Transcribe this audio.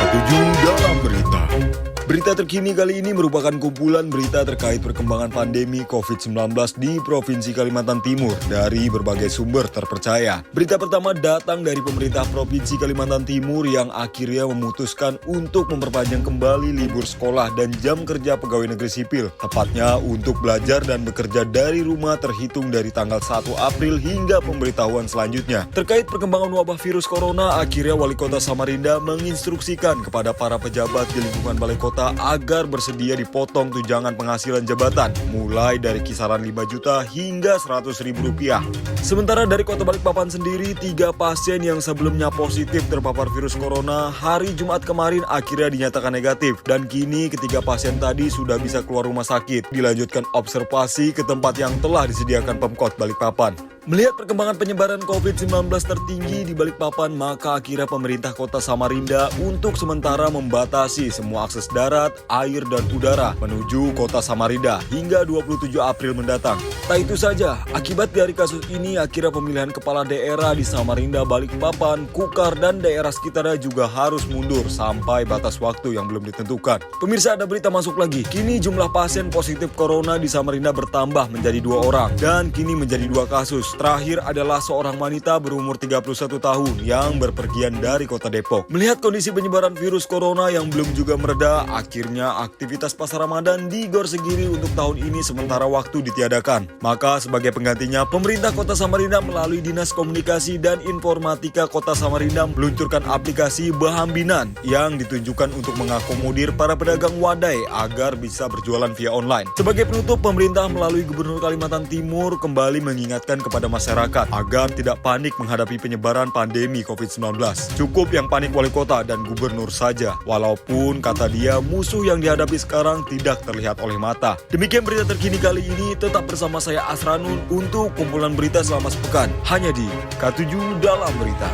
K7 dalam berita. Berita terkini kali ini merupakan kumpulan berita terkait perkembangan pandemi COVID-19 di Provinsi Kalimantan Timur dari berbagai sumber terpercaya. Berita pertama datang dari pemerintah Provinsi Kalimantan Timur yang akhirnya memutuskan untuk memperpanjang kembali libur sekolah dan jam kerja pegawai negeri sipil. Tepatnya untuk belajar dan bekerja dari rumah terhitung dari tanggal 1 April hingga pemberitahuan selanjutnya. Terkait perkembangan wabah virus corona, akhirnya Wali Kota Samarinda menginstruksikan kepada para pejabat di lingkungan Balai Kota agar bersedia dipotong tunjangan penghasilan jabatan mulai dari kisaran 5 juta hingga 100 ribu rupiah. Sementara dari Kota Balikpapan sendiri, 3 pasien yang sebelumnya positif terpapar virus corona hari Jumat kemarin akhirnya dinyatakan negatif dan kini ketiga pasien tadi sudah bisa keluar rumah sakit, dilanjutkan observasi ke tempat yang telah disediakan Pemkot Balikpapan. Melihat perkembangan penyebaran COVID-19 tertinggi di Balikpapan, maka akhirnya pemerintah Kota Samarinda untuk sementara membatasi semua akses darat, air, dan udara menuju Kota Samarinda hingga 27 April mendatang. Tak itu saja, akibat dari kasus ini akhirnya pemilihan kepala daerah di Samarinda, Balikpapan, Kukar, dan daerah sekitarnya juga harus mundur sampai batas waktu yang belum ditentukan. Pemirsa, ada berita masuk lagi. Kini jumlah pasien positif corona di Samarinda bertambah menjadi 2 orang dan kini menjadi 2 kasus. Terakhir adalah seorang wanita berumur 31 tahun yang berpergian dari kota Depok. Melihat kondisi penyebaran virus corona yang belum juga mereda, akhirnya aktivitas pasar Ramadan di Gor Segiri untuk tahun ini sementara waktu ditiadakan. Maka sebagai penggantinya, pemerintah Kota Samarinda melalui Dinas Komunikasi dan Informatika Kota Samarinda meluncurkan aplikasi Bahambinan yang ditunjukkan untuk mengakomodir para pedagang wadai agar bisa berjualan via online. Sebagai penutup, pemerintah melalui Gubernur Kalimantan Timur kembali mengingatkan kepada masyarakat agar tidak panik menghadapi penyebaran pandemi COVID-19. Cukup yang panik wali kota dan gubernur saja, walaupun kata dia musuh yang dihadapi sekarang tidak terlihat oleh mata. Demikian berita terkini kali ini, tetap bersama saya Asranun untuk kumpulan berita selama sepekan hanya di K7 dalam berita.